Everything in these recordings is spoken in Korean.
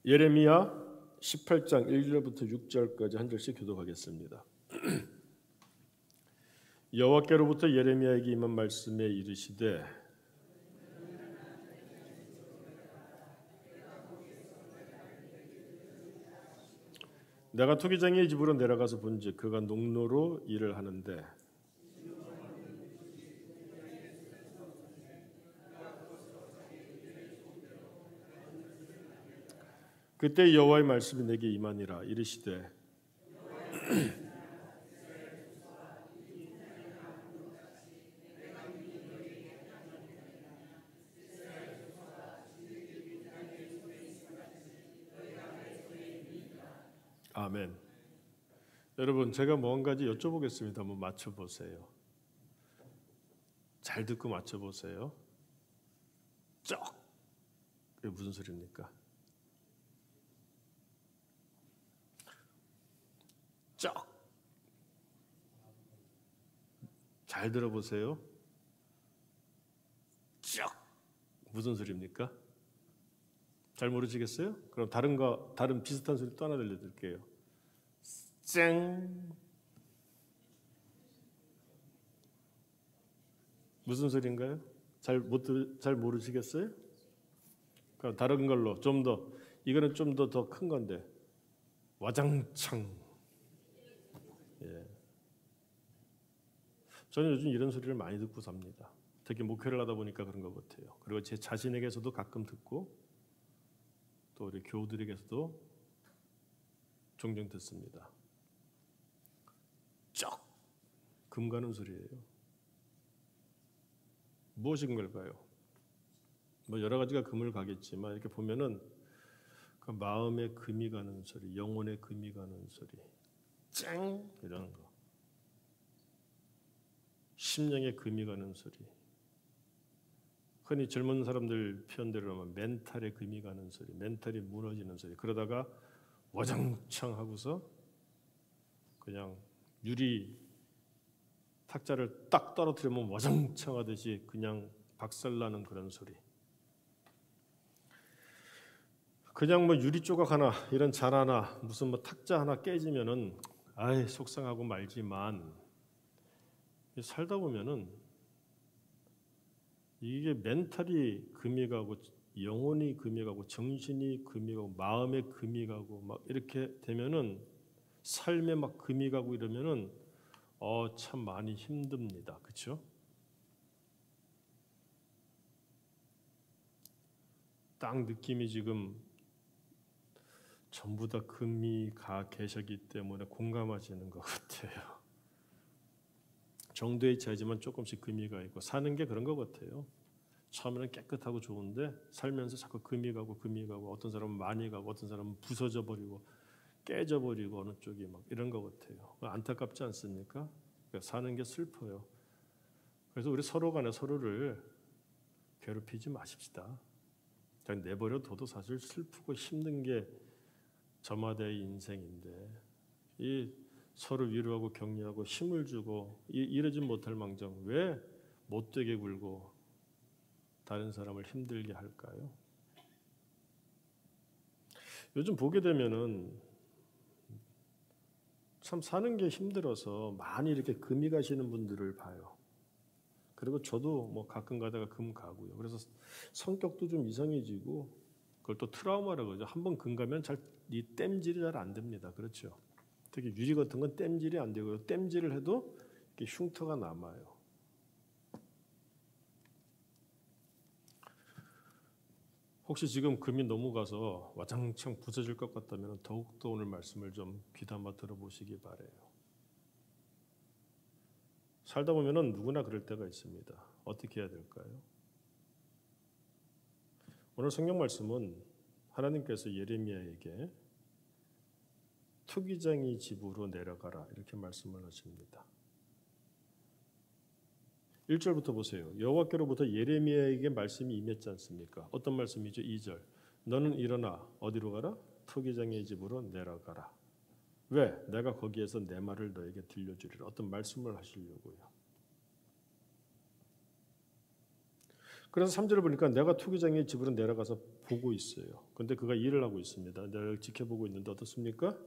예레미야 18장 1절부터 6절까지 한 절씩 교독하겠습니다. 여호와께로부터 예레미야에게 임한 말씀에 이르시되 내가 토기장의 집으로 내려가서 본즉 그가 농로로 일을 하는데 그때 여호와의 말씀이 내게 임하니라. 이르시되 아멘. 여러분, 제가 뭐 한 가지 여쭤보겠습니다. 한번 맞춰보세요. 잘 듣고 맞춰보세요. 쩍! 그게 무슨 소리입니까? 쩍! 잘 들어보세요. 쩍! 무슨 소리입니까? 잘 모르시겠어요? 그럼 다른 비슷한 소리 또 하나 들려드릴게요. 쨍! 무슨 소리인가요? 잘 모르시겠어요? 그럼 다른 걸로 좀 더, 이거는 좀 더 큰 건데 와장창. 예. 저는 요즘 이런 소리를 많이 듣고 삽니다. 특히 목회를 하다 보니까 그런 것 같아요. 그리고 제 자신에게서도 가끔 듣고 또 우리 교우들에게서도 종종 듣습니다. 쩍! 금 가는 소리예요. 무엇인 걸까요? 뭐 여러 가지가 금을 가겠지만 이렇게 보면은 그 마음에 금이 가는 소리, 영혼에 금이 가는 소리, 쨍! 이러는 거. 심령에 금이 가는 소리. 흔히 젊은 사람들 표현대로 하면 멘탈에 금이 가는 소리, 멘탈이 무너지는 소리. 그러다가 와장창 하고서 그냥 유리 탁자를 딱 떨어뜨리면 와장창 하듯이 그냥 박살나는 그런 소리. 그냥 뭐 유리 조각 하나, 이런 잔 하나, 무슨 뭐 탁자 하나 깨지면은 아이 속상하고 말지만 살다 보면은 이게 멘탈이 금이 가고 영혼이 금이 가고 정신이 금이 가고 마음에 금이 가고 막 이렇게 되면은 삶에 막 금이 가고 이러면은 참 많이 힘듭니다. 그렇죠? 딱 느낌이 지금 전부 다 금이 가 계시기 때문에 공감하시는 것 같아요. 정도의 차이지만 조금씩 금이 가 있고 사는 게 그런 것 같아요. 처음에는 깨끗하고 좋은데 살면서 자꾸 금이 가고 어떤 사람은 많이 가고 어떤 사람은 부서져 버리고 깨져 버리고 어느 쪽이 막 이런 것 같아요. 안타깝지 않습니까? 그러니까 사는 게 슬퍼요. 그래서 우리 서로 간에 서로를 괴롭히지 마십시다. 그냥 내버려 둬도 사실 슬프고 힘든 게 저마다의 인생인데 이 서로 위로하고 격려하고 힘을 주고 이러지 못할 망정 왜 못되게 굴고 다른 사람을 힘들게 할까요? 요즘 보게 되면은 참 사는 게 힘들어서 많이 이렇게 금이 가시는 분들을 봐요. 그리고 저도 뭐 가끔 가다가 금 가고요. 그래서 성격도 좀 이상해지고 그걸 또 트라우마라고 그러죠. 한번 금 가면 이 땜질이 잘 안 됩니다. 그렇죠? 특히 유리 같은 건 땜질이 안 되고요. 땜질을 해도 이렇게 흉터가 남아요. 혹시 지금 금이 너무 가서 와장창 부서질 것 같다면 더욱더 오늘 말씀을 좀 귀담아 들어보시기 바래요. 살다 보면은 누구나 그럴 때가 있습니다. 어떻게 해야 될까요? 오늘 성경 말씀은 하나님께서 예레미야에게 투기장이 집으로 내려가라 이렇게 말씀을 하십니다. 1절부터 보세요. 여호와께로부터 예레미야에게 말씀이 임했지 않습니까? 어떤 말씀이죠? 2절. 너는 일어나 어디로 가라? 토기장의 집으로 내려가라. 왜? 내가 거기에서 내 말을 너에게 들려주리라. 어떤 말씀을 하시려고요. 그래서 3절을 보니까 내가 토기장의 집으로 내려가서 보고 있어요. 그런데 그가 일을 하고 있습니다. 내가 지켜보고 있는데 어떻습니까?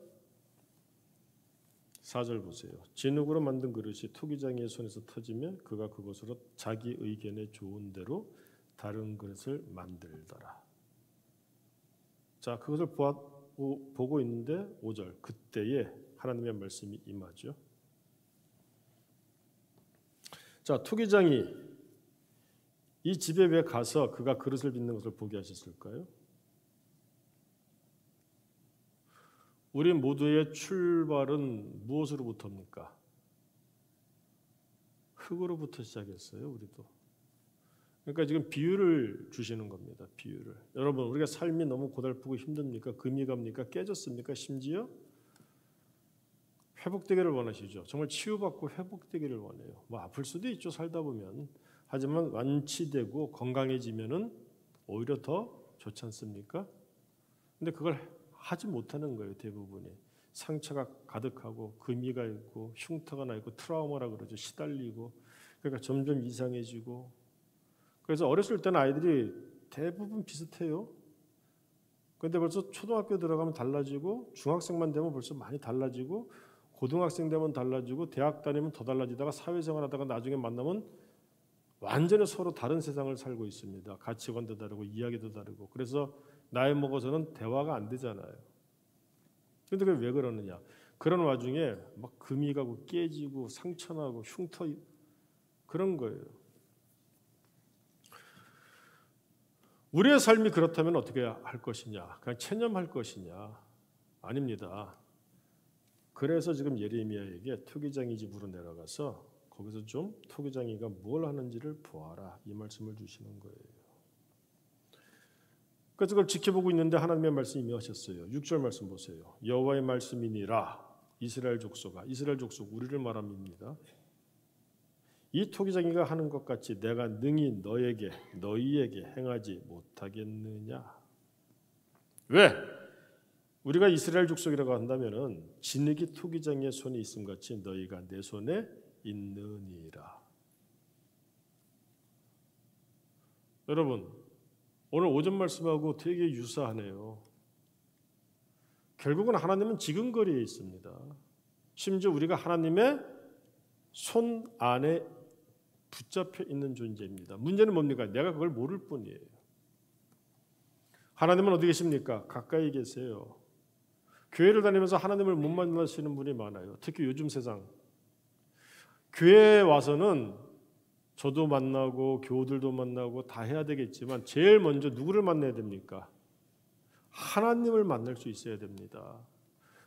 4절 보세요. 진흙으로 만든 그릇이 토기장의 손에서 터지면 그가 그것으로 자기 의견에 좋은 대로 다른 그릇을 만들더라. 자, 그것을 보고 있는데 5절 그때에 하나님의 말씀이 임하죠. 자, 토기장이 이 집에 왜 가서 그가 그릇을 빚는 것을 보게 하셨을까요? 우리 모두의 출발은 무엇으로부터입니까? 흙으로부터 시작했어요. 우리도. 그러니까 지금 비유를 주시는 겁니다. 비유를. 여러분, 우리가 삶이 너무 고달프고 힘듭니까? 금이 갑니까? 깨졌습니까? 심지어 회복되기를 원하시죠. 정말 치유받고 회복되기를 원해요. 뭐 아플 수도 있죠. 살다 보면. 하지만 완치되고 건강해지면은 오히려 더 좋지 않습니까? 근데 그걸 하지 못하는 거예요. 대부분이. 상처가 가득하고 금이가 있고 흉터가 나 있고 트라우마라 그러죠. 시달리고. 그러니까 점점 이상해지고. 그래서 어렸을 때는 아이들이 대부분 비슷해요. 그런데 벌써 초등학교 들어가면 달라지고 중학생만 되면 벌써 많이 달라지고 고등학생 되면 달라지고 대학 다니면 더 달라지다가 사회생활하다가 나중에 만나면 완전히 서로 다른 세상을 살고 있습니다. 가치관도 다르고 이야기도 다르고. 그래서 나이 먹어서는 대화가 안 되잖아요. 그런데 그게 왜 그러느냐. 그런 와중에 막 금이 가고 깨지고 상처나고 흉터 그런 거예요. 우리의 삶이 그렇다면 어떻게 할 것이냐. 그냥 체념할 것이냐. 아닙니다. 그래서 지금 예레미야에게 토기장이 집으로 내려가서 거기서 좀 토기장이가 뭘 하는지를 보아라. 이 말씀을 주시는 거예요. 그래서 그걸 지켜보고 있는데 하나님의 말씀이 임하셨어요. 6절 말씀 보세요. 여호와의 말씀이니라. 이스라엘 족속아. 이스라엘 족속 우리를 말합니다. 이 토기장이가 하는 것 같이 내가 능히 너희에게 행하지 못하겠느냐. 왜? 우리가 이스라엘 족속이라고 한다면은 진흙이 토기장의 손에 있음 같이 너희가 내 손에 있느니라. 여러분, 오늘 오전 말씀하고 되게 유사하네요. 결국은 하나님은 지근거리에 있습니다. 심지어 우리가 하나님의 손 안에 붙잡혀 있는 존재입니다. 문제는 뭡니까? 내가 그걸 모를 뿐이에요. 하나님은 어디 계십니까? 가까이 계세요. 교회를 다니면서 하나님을 못 만나시는 분이 많아요. 특히 요즘 세상. 교회에 와서는 저도 만나고 교우들도 만나고 다 해야 되겠지만 제일 먼저 누구를 만나야 됩니까? 하나님을 만날 수 있어야 됩니다.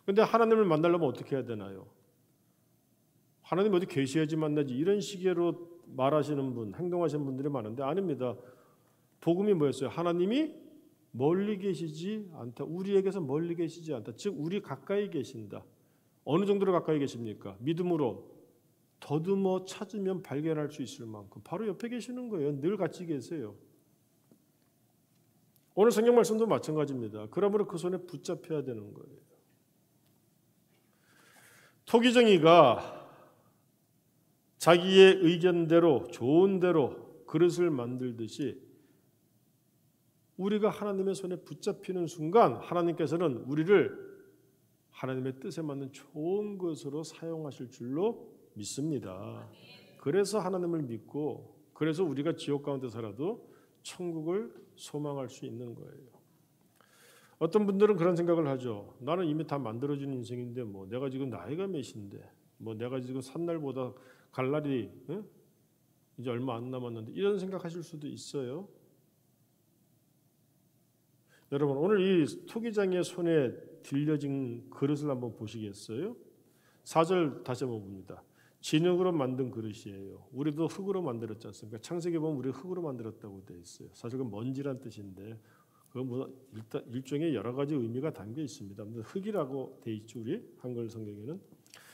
그런데 하나님을 만나려면 어떻게 해야 되나요? 하나님 어디 계셔야지 만나지 이런 식으로 말하시는 분, 행동하시는 분들이 많은데 아닙니다. 복음이 뭐였어요? 하나님이 멀리 계시지 않다. 우리에게서 멀리 계시지 않다. 즉 우리 가까이 계신다. 어느 정도로 가까이 계십니까? 믿음으로 더듬어 찾으면 발견할 수 있을 만큼 바로 옆에 계시는 거예요. 늘 같이 계세요. 오늘 성경 말씀도 마찬가지입니다. 그러므로 그 손에 붙잡혀야 되는 거예요. 토기정이가 자기의 의견대로 좋은 대로 그릇을 만들듯이 우리가 하나님의 손에 붙잡히는 순간 하나님께서는 우리를 하나님의 뜻에 맞는 좋은 것으로 사용하실 줄로 믿습니다. 그래서 하나님을 믿고 그래서 우리가 지옥 가운데 살아도 천국을 소망할 수 있는 거예요. 어떤 분들은 그런 생각을 하죠. 나는 이미 다 만들어진 인생인데 뭐 내가 지금 나이가 몇인데 뭐 내가 지금 산 날보다 갈 날이 이제 얼마 안 남았는데 이런 생각하실 수도 있어요. 여러분 오늘 이 토기장의 손에 들려진 그릇을 한번 보시겠어요? 4절 다시 한번 봅니다. 진흙으로 만든 그릇이에요. 우리도 흙으로 만들었지 않습니까? 창세기 보면 우리 흙으로 만들었다고 되어 있어요. 사실 그 먼지란 뜻인데 그건 뭐 일종의 여러 가지 의미가 담겨 있습니다. 흙이라고 되어 있죠. 우리 한글 성경에는.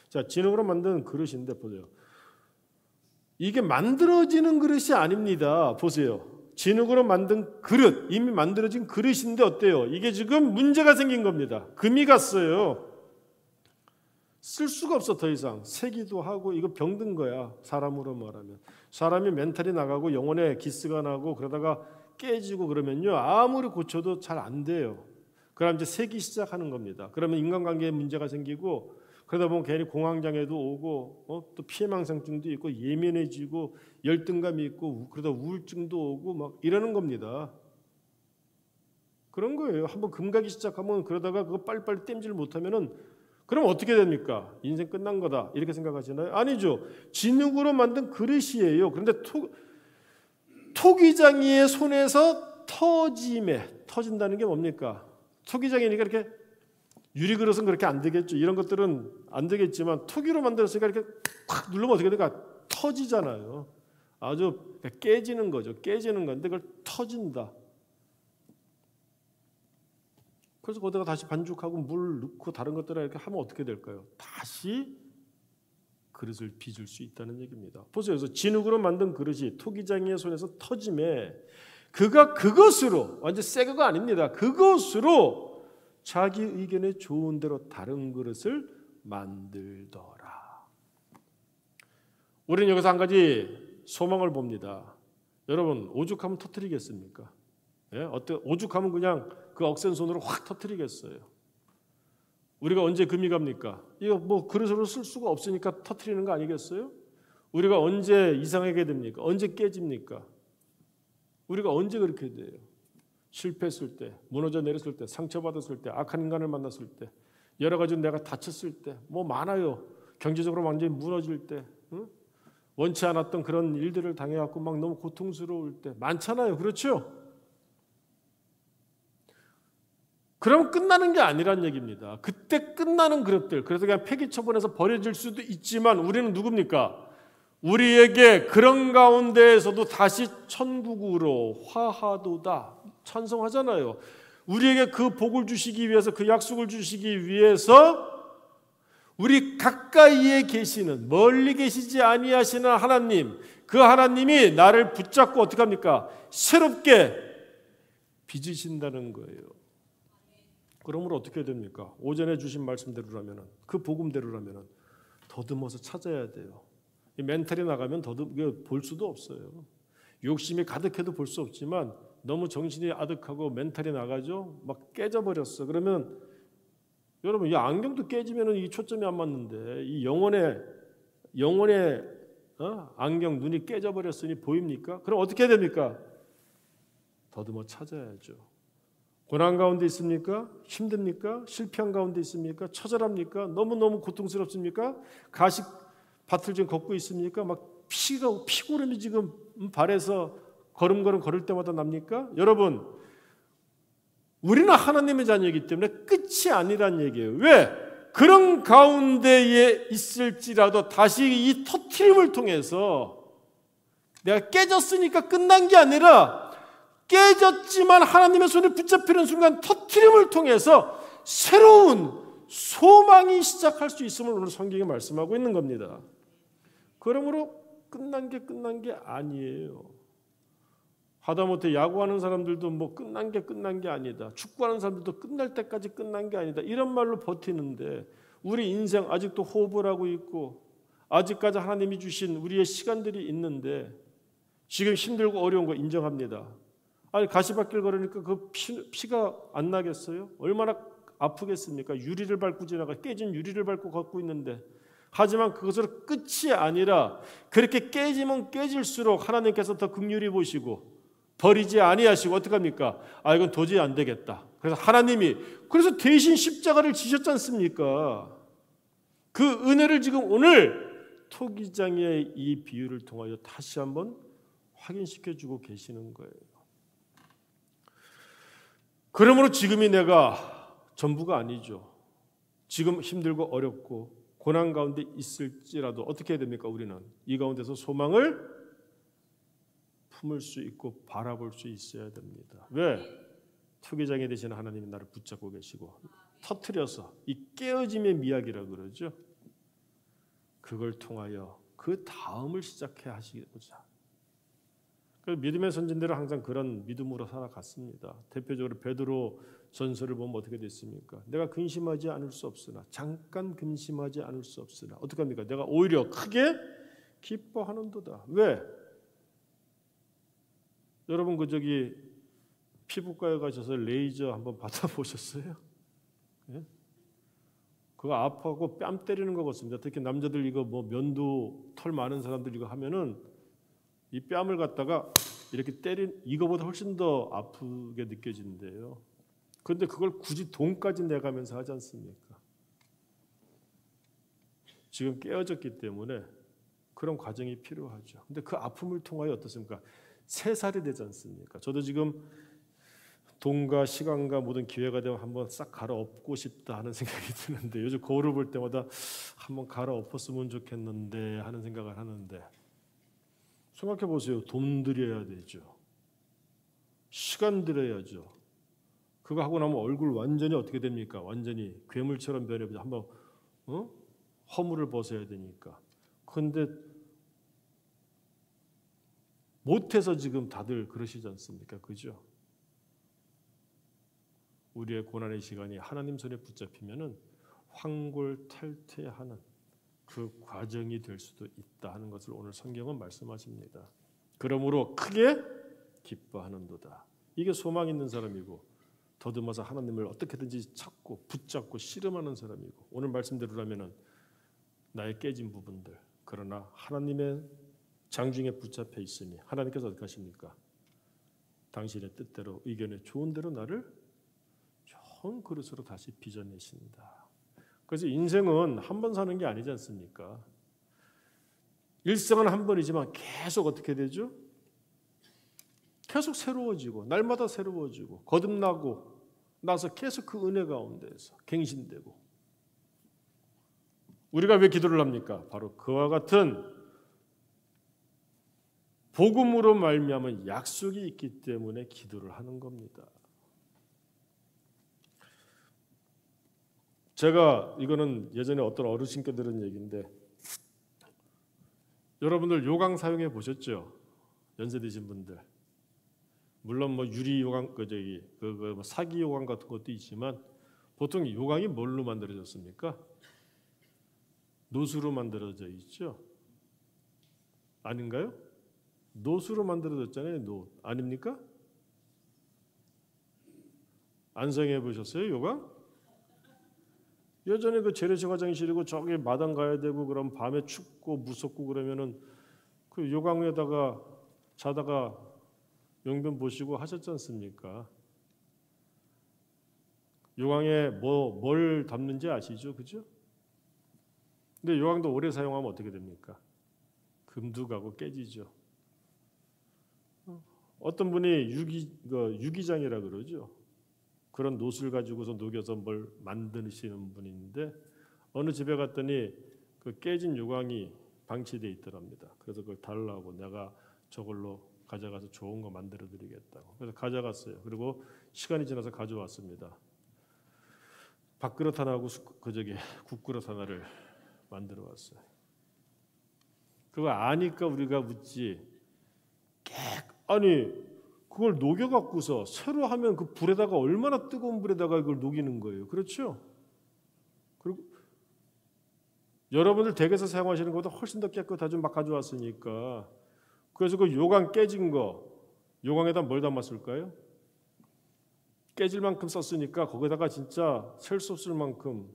자, 진흙으로 만든 그릇인데 보세요. 이게 만들어지는 그릇이 아닙니다. 보세요. 진흙으로 만든 그릇, 이미 만들어진 그릇인데 어때요? 이게 지금 문제가 생긴 겁니다. 금이 갔어요. 쓸 수가 없어. 더 이상 세기도 하고 이거 병든 거야. 사람으로 말하면 사람이 멘탈이 나가고 영혼에 기스가 나고 그러다가 깨지고 그러면요 아무리 고쳐도 잘 안 돼요. 그럼 이제 세기 시작하는 겁니다. 그러면 인간관계에 문제가 생기고 그러다 보면 괜히 공황장애도 오고 또 피해망상증도 있고 예민해지고 열등감이 있고 그러다 우울증도 오고 막 이러는 겁니다. 그런 거예요. 한번 금가기 시작하면 그러다가 그거 빨리빨리 땜질 못하면은 그럼 어떻게 됩니까? 인생 끝난 거다 이렇게 생각하시나요? 아니죠. 진흙으로 만든 그릇이에요. 그런데 토기장이의 손에서 터진다는 게 뭡니까? 토기장이니까 이렇게 유리그릇은 그렇게 안 되겠죠. 이런 것들은 안 되겠지만 토기로 만들었으니까 이렇게 탁 누르면 어떻게 될까? 터지잖아요. 아주 깨지는 거죠. 깨지는 건데 그걸 터진다. 그래서 거기다가 다시 반죽하고 물 넣고 다른 것들을 이렇게 하면 어떻게 될까요? 다시 그릇을 빚을 수 있다는 얘기입니다. 보세요. 그래서 진흙으로 만든 그릇이 토기장이의 손에서 터짐에 그가 그것으로 완전 새 거가 아닙니다. 그것으로 자기 의견에 좋은 대로 다른 그릇을 만들더라. 우리는 여기서 한 가지 소망을 봅니다. 여러분 오죽하면 터뜨리겠습니까? 예? 오죽하면 그냥 그 억센 손으로 확 터뜨리겠어요. 우리가 언제 금이 갑니까? 이거 뭐 그릇으로 쓸 수가 없으니까 터뜨리는 거 아니겠어요? 우리가 언제 이상하게 됩니까? 언제 깨집니까? 우리가 언제 그렇게 돼요? 실패했을 때, 무너져 내렸을 때, 상처받았을 때, 악한 인간을 만났을 때, 여러 가지 내가 다쳤을 때, 뭐 많아요. 경제적으로 완전히 무너질 때, 응? 원치 않았던 그런 일들을 당해갖고 막 너무 고통스러울 때 많잖아요. 그렇죠? 그럼 끝나는 게 아니란 얘기입니다. 그때 끝나는 그릇들, 그래서 그냥 폐기 처분해서 버려질 수도 있지만 우리는 누굽니까? 우리에게 그런 가운데에서도 다시 천국으로 화하도다 찬송하잖아요. 우리에게 그 복을 주시기 위해서 그 약속을 주시기 위해서 우리 가까이에 계시는 멀리 계시지 아니하시는 하나님, 그 하나님이 나를 붙잡고 어떻게 합니까? 새롭게 빚으신다는 거예요. 그러므로 어떻게 됩니까? 오전에 주신 말씀대로라면 그 복음대로라면 더듬어서 찾아야 돼요. 이 멘탈이 나가면 볼 수도 없어요. 욕심이 가득해도 볼 수 없지만 너무 정신이 아득하고 멘탈이 나가죠. 막 깨져버렸어. 그러면 여러분 이 안경도 깨지면 이 초점이 안 맞는데 이 영혼의 안경 눈이 깨져버렸으니 보입니까? 그럼 어떻게 해야 됩니까? 더듬어 찾아야죠. 고난 가운데 있습니까? 힘듭니까? 실패한 가운데 있습니까? 처절합니까? 너무너무 고통스럽습니까? 가식 밭을 지금 걷고 있습니까? 막 피고름이 지금 발에서 걸음걸음 걸을 때마다 납니까? 여러분, 우리는 하나님의 자녀이기 때문에 끝이 아니란 얘기예요. 왜? 그런 가운데에 있을지라도 다시 이 터트림을 통해서 내가 깨졌으니까 끝난 게 아니라 깨졌지만 하나님의 손에 붙잡히는 순간 터트림을 통해서 새로운 소망이 시작할 수 있음을 오늘 성경이 말씀하고 있는 겁니다. 그러므로 끝난 게 아니에요. 하다못해 야구하는 사람들도 뭐 끝난 게 아니다. 축구하는 사람들도 끝날 때까지 끝난 게 아니다. 이런 말로 버티는데 우리 인생 아직도 호흡을 하고 있고 아직까지 하나님이 주신 우리의 시간들이 있는데 지금 힘들고 어려운 거 인정합니다. 아니 가시밭길 걸으니까 그 피가 안 나겠어요? 얼마나 아프겠습니까? 유리를 밟고 깨진 유리를 밟고 걷고 있는데 하지만 그것으로 끝이 아니라 그렇게 깨지면 깨질수록 하나님께서 더 긍휼히 보시고 버리지 아니하시고 어떻게 합니까? 이건 도저히 안 되겠다. 그래서 하나님이 그래서 대신 십자가를 지셨지 않습니까? 그 은혜를 지금 오늘 토기장의 이 비유를 통하여 다시 한번 확인시켜주고 계시는 거예요. 그러므로 지금이 내가 전부가 아니죠. 지금 힘들고 어렵고 고난 가운데 있을지라도 어떻게 해야 됩니까? 우리는 이 가운데서 소망을 품을 수 있고 바라볼 수 있어야 됩니다. 왜? 토기장이 되시는 하나님이 나를 붙잡고 계시고 터뜨려서 이 깨어짐의 미학이라고 그러죠. 그걸 통하여 그 다음을 시작해 하시고자. 믿음의 선진들은 항상 그런 믿음으로 살아갔습니다. 대표적으로 베드로 전설을 보면 어떻게 됐습니까? 내가 근심하지 않을 수 없으나 잠깐 근심하지 않을 수 없으나 어떻게 합니까? 내가 오히려 크게 기뻐하는도다. 왜? 여러분 피부과에 가셔서 레이저 한번 받아보셨어요? 예? 그거 아파하고 뺨 때리는 거 같습니다. 특히 남자들 이거 뭐 면도 털 많은 사람들 이거 하면은 이 뺨을 갖다가 이렇게 이거보다 훨씬 더 아프게 느껴진대요. 그런데 그걸 굳이 돈까지 내가면서 하지 않습니까? 지금 깨어졌기 때문에 그런 과정이 필요하죠. 근데 그 아픔을 통하여 어떻습니까? 새살이 되지 않습니까? 저도 지금 돈과 시간과 모든 기회가 되면 한번 싹 갈아엎고 싶다 하는 생각이 드는데 요즘 거울을 볼 때마다 한번 갈아엎었으면 좋겠는데 하는 생각을 하는데 생각해 보세요. 돈 들여야 되죠. 시간 들여야죠. 그거 하고 나면 얼굴 완전히 어떻게 됩니까? 완전히 괴물처럼 변해버려. 한번 허물을 벗어야 되니까. 그런데 못해서 지금 다들 그러시지 않습니까? 그죠? 우리의 고난의 시간이 하나님 손에 붙잡히면은 황골탈퇴하는 그 과정이 될 수도 있다 하는 것을 오늘 성경은 말씀하십니다. 그러므로 크게 기뻐하는도다. 이게 소망 있는 사람이고 더듬어서 하나님을 어떻게든지 찾고 붙잡고 씨름하는 사람이고 오늘 말씀대로라면은 나의 깨진 부분들 그러나 하나님의 장중에 붙잡혀 있으니 하나님께서 어떻게 하십니까? 당신의 뜻대로 의견에 좋은 대로 나를 좋은 그릇으로 다시 빚어내신다. 그래서 인생은 한 번 사는 게 아니지 않습니까? 일생은 한 번이지만 계속 어떻게 되죠? 계속 새로워지고 날마다 새로워지고 거듭나고 나서 계속 그 은혜 가운데에서 갱신되고 우리가 왜 기도를 합니까? 바로 그와 같은 복음으로 말미암은 약속이 있기 때문에 기도를 하는 겁니다. 제가 이거는 예전에 어떤 어르신께 들은 얘기인데 여러분들 요강 사용해 보셨죠? 연세 드신 분들. 물론 뭐 유리 요강 뭐 사기 요강 같은 것도 있지만 보통 요강이 뭘로 만들어졌습니까? 노수로 만들어져 있죠. 아닌가요? 노수로 만들어졌잖아요. 노 아닙니까? 안 사용해 보셨어요? 요강? 예전에 그 재래식 화장실이고 저기 마당 가야 되고 그럼 밤에 춥고 무섭고 그러면은 그 요강 위에다가 자다가 용변 보시고 하셨지 않습니까? 요강에 뭘 담는지 아시죠? 그죠? 근데 요강도 오래 사용하면 어떻게 됩니까? 금도 가고 깨지죠. 어떤 분이 유기장이라 그러죠. 그런 노술 가지고서 녹여서 뭘 만드시는 분인데 어느 집에 갔더니 그 깨진 요강이 방치되어 있더랍니다. 그래서 그걸 달라고 내가 저걸로 가져가서 좋은 거 만들어 드리겠다고. 그래서 가져갔어요. 그리고 시간이 지나서 가져왔습니다. 밥그릇 하나하고 국그릇 하나를 만들어 왔어요. 그거 아니까 우리가 묻지. 아니 그걸 녹여갖고서 새로 하면 그 불에다가 얼마나 뜨거운 불에다가 이걸 녹이는 거예요. 그렇죠? 그리고 여러분들 댁에서 사용하시는 것보다 훨씬 더 깨끗하게 막 가져왔으니까 그래서 그 요강 깨진 거 요강에다 뭘 담았을까요? 깨질 만큼 썼으니까 거기다가 진짜 셀 수 없을 만큼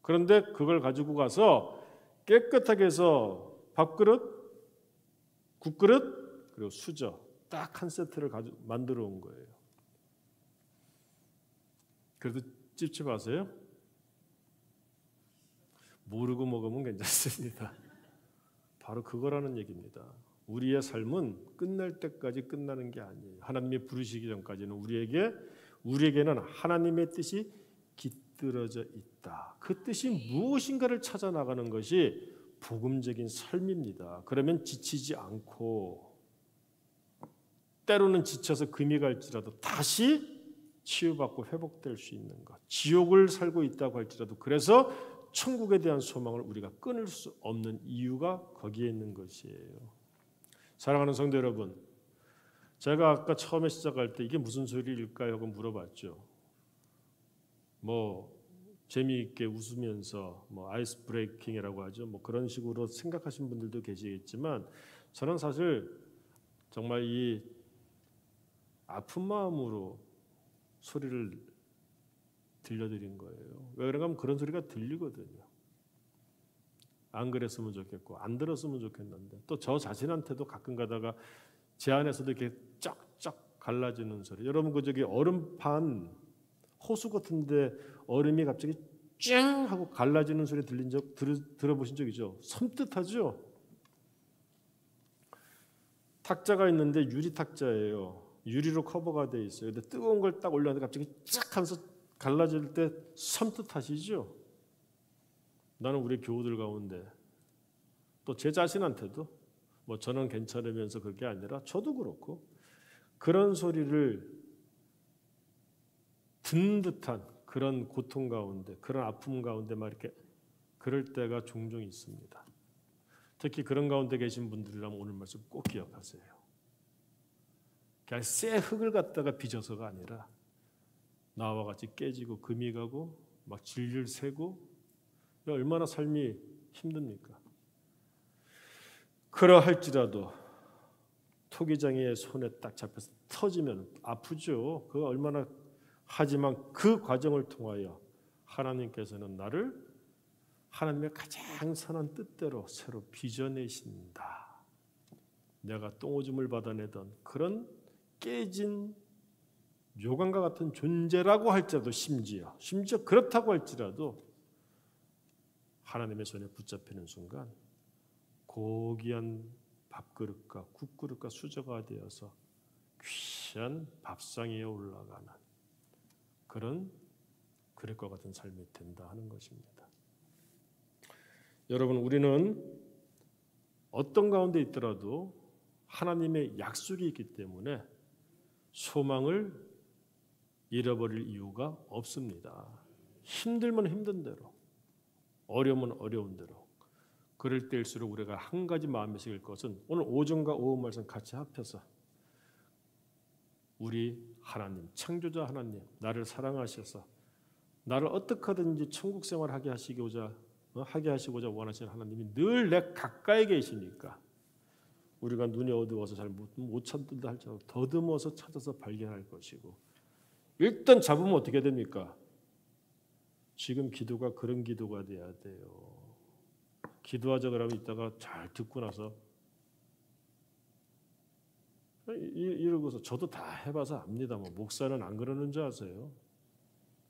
그런데 그걸 가지고 가서 깨끗하게 해서 밥그릇, 국그릇 그리고 수저 딱 한 세트를 만들어 온 거예요. 그래도 찝찝하세요? 모르고 먹으면 괜찮습니다. 바로 그거라는 얘기입니다. 우리의 삶은 끝날 때까지 끝나는 게 아니에요. 하나님이 부르시기 전까지는 우리에게는 하나님의 뜻이 깃들어져 있다. 그 뜻이 무엇인가를 찾아 나가는 것이 복음적인 삶입니다. 그러면 지치지 않고 때로는 지쳐서 금이 갈지라도 다시 치유받고 회복될 수 있는 것. 지옥을 살고 있다고 할지라도 그래서 천국에 대한 소망을 우리가 끊을 수 없는 이유가 거기에 있는 것이에요. 사랑하는 성도 여러분, 제가 아까 처음에 시작할 때 이게 무슨 소리일까요? 하고 물어봤죠. 뭐 재미있게 웃으면서 뭐 아이스 브레이킹이라고 하죠. 뭐 그런 식으로 생각하시는 분들도 계시겠지만 저는 사실 정말 이 아픈 마음으로 소리를 들려드린 거예요. 왜 그런가 하면 그런 소리가 들리거든요. 안 그랬으면 좋겠고 안 들었으면 좋겠는데 또 저 자신한테도 가끔 가다가 제 안에서도 이렇게 쫙쫙 갈라지는 소리. 여러분 그 저기 얼음판 호수 같은데 얼음이 갑자기 쨍 하고 갈라지는 소리 들어보신 적 있죠? 섬뜩하죠? 탁자가 있는데 유리 탁자예요. 유리로 커버가 돼 있어요. 근데 뜨거운 걸 딱 올렸는데 갑자기 쫙 하면서 갈라질 때 섬뜩하시죠? 나는 우리 교우들 가운데 또 제 자신한테도 뭐 저는 괜찮으면서 그게 아니라 저도 그렇고 그런 소리를 듣는 듯한 그런 고통 가운데 그런 아픔 가운데 막 이렇게 그럴 때가 종종 있습니다. 특히 그런 가운데 계신 분들이라면 오늘 말씀 꼭 기억하세요. 그냥 새 흙을 갖다가 빚어서가 아니라 나와 같이 깨지고 금이 가고 막 질질 새고 얼마나 삶이 힘듭니까? 그러할지라도 토기장의 손에 딱 잡혀서 터지면 아프죠. 그거 얼마나 하지만 그 과정을 통하여 하나님께서는 나를 하나님의 가장 선한 뜻대로 새로 빚어내신다. 내가 똥오줌을 받아내던 그런 깨진 요강과 같은 존재라고 할지라도 심지어 그렇다고 할지라도 하나님의 손에 붙잡히는 순간 고귀한 밥그릇과 국그릇과 수저가 되어서 귀한 밥상 위에 올라가는 그런 그릇과 같은 삶이 된다 하는 것입니다. 여러분 우리는 어떤 가운데 있더라도 하나님의 약속이 있기 때문에 소망을 잃어버릴 이유가 없습니다. 힘들면 힘든 대로 어려우면 어려운 대로 그럴 때일수록 우리가 한 가지 마음에 새길 것은 오늘 오전과 오후 말씀 같이 합해서 우리 하나님, 창조자 하나님, 나를 사랑하셔서 나를 어떻게 하든지 천국 생활 하게 하시고자 원하시는 하나님이 늘 내 가까이 계시니까 우리가 눈이 어두워서 잘 못 찾는다 할지라도 더듬어서 찾아서 발견할 것이고 일단 잡으면 어떻게 됩니까? 지금 기도가 그런 기도가 돼야 돼요. 기도하자 그러면 이따가 잘 듣고 나서 이러고서 저도 다 해봐서 압니다. 뭐 목사는 안 그러는 줄 아세요?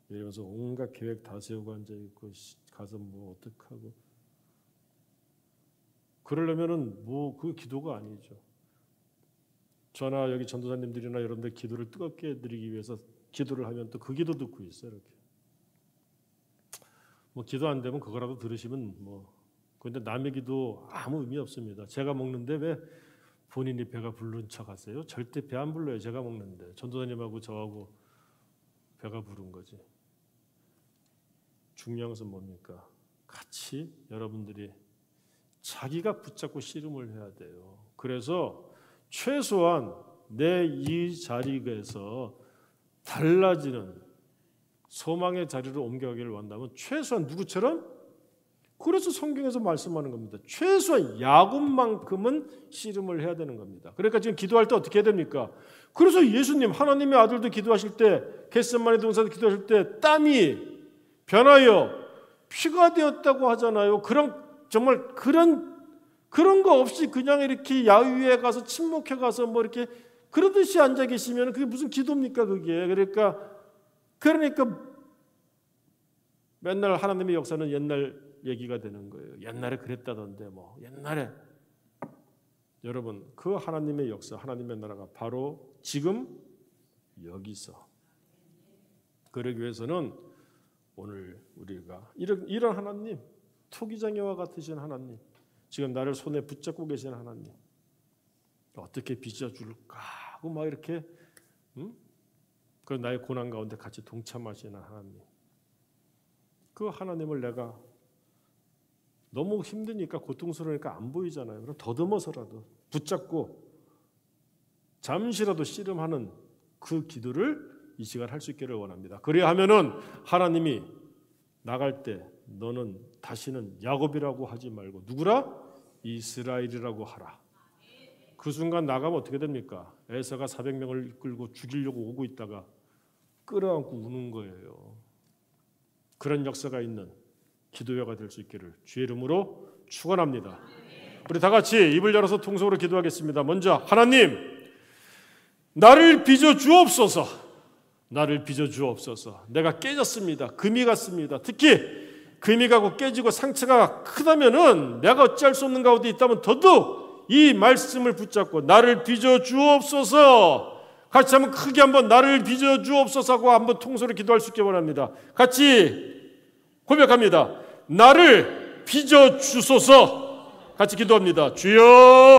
이러면서 온갖 계획 다 세우고 앉아 있고 가서 뭐 어떡하고 그러려면은 뭐 그 기도가 아니죠. 저나 여기 전도사님들이나 여러분들 기도를 뜨겁게 해드리기 위해서 기도를 하면 또 그 기도 듣고 있어요. 이렇게 뭐 기도 안 되면 그거라도 들으시면 뭐 그런데 남의 기도 아무 의미 없습니다. 제가 먹는데 왜 본인이 배가 부른 척 하세요? 절대 배 안 불러요. 제가 먹는데 전도사님하고 저하고 배가 부른 거지. 중요한 것은 뭡니까? 같이 여러분들이 자기가 붙잡고 씨름을 해야 돼요. 그래서 최소한 내 이 자리에서 달라지는 소망의 자리로 옮겨가기를 원한다면 최소한 누구처럼? 그래서 성경에서 말씀하는 겁니다. 최소한 야곱만큼은 씨름을 해야 되는 겁니다. 그러니까 지금 기도할 때 어떻게 해야 됩니까? 그래서 예수님 하나님의 아들도 기도하실 때 겟세마네 동산에서 기도하실 때 땀이 변하여 피가 되었다고 하잖아요. 정말 그런 거 없이 그냥 이렇게 야유에 가서 침묵해 가서 뭐 이렇게 그러듯이 앉아 계시면 그게 무슨 기도입니까 그게? 그러니까 맨날 하나님의 역사는 옛날 얘기가 되는 거예요. 옛날에 그랬다던데 뭐 옛날에 여러분 그 하나님의 역사 하나님의 나라가 바로 지금 여기서 그러기 위해서는 오늘 우리가 이런 하나님 토기장애와 같으신 하나님 지금 나를 손에 붙잡고 계신 하나님 어떻게 빚어줄까 하고 막 이렇게 그 나의 고난 가운데 같이 동참하시는 하나님 그 하나님을 내가 너무 힘드니까 고통스러우니까 안 보이잖아요. 그럼 더듬어서라도 붙잡고 잠시라도 씨름하는 그 기도를 이 시간 할 수 있기를 원합니다. 그래야 하면은 하나님이 나갈 때 너는 다시는 야곱이라고 하지 말고 누구라? 이스라엘이라고 하라. 그 순간 나가면 어떻게 됩니까? 에사가 400명을 이끌고 죽이려고 오고 있다가 끌어안고 우는 거예요. 그런 역사가 있는 기도회가 될 수 있기를 주의 이름으로 축원합니다. 우리 다 같이 입을 열어서 통성으로 기도하겠습니다. 먼저 하나님, 나를 빚어 주옵소서. 나를 빚어 주옵소서. 내가 깨졌습니다. 금이 갔습니다. 특히 금이 가고 깨지고 상처가 크다면은 내가 어찌할 수 없는 가운데 있다면 더더욱 이 말씀을 붙잡고 나를 빚어 주옵소서. 같이 한번 크게 한번 나를 빚어 주옵소서 하고 한번 통성으로 기도할 수 있게 원합니다. 같이 고백합니다. 나를 빚어 주소서. 같이 기도합니다. 주여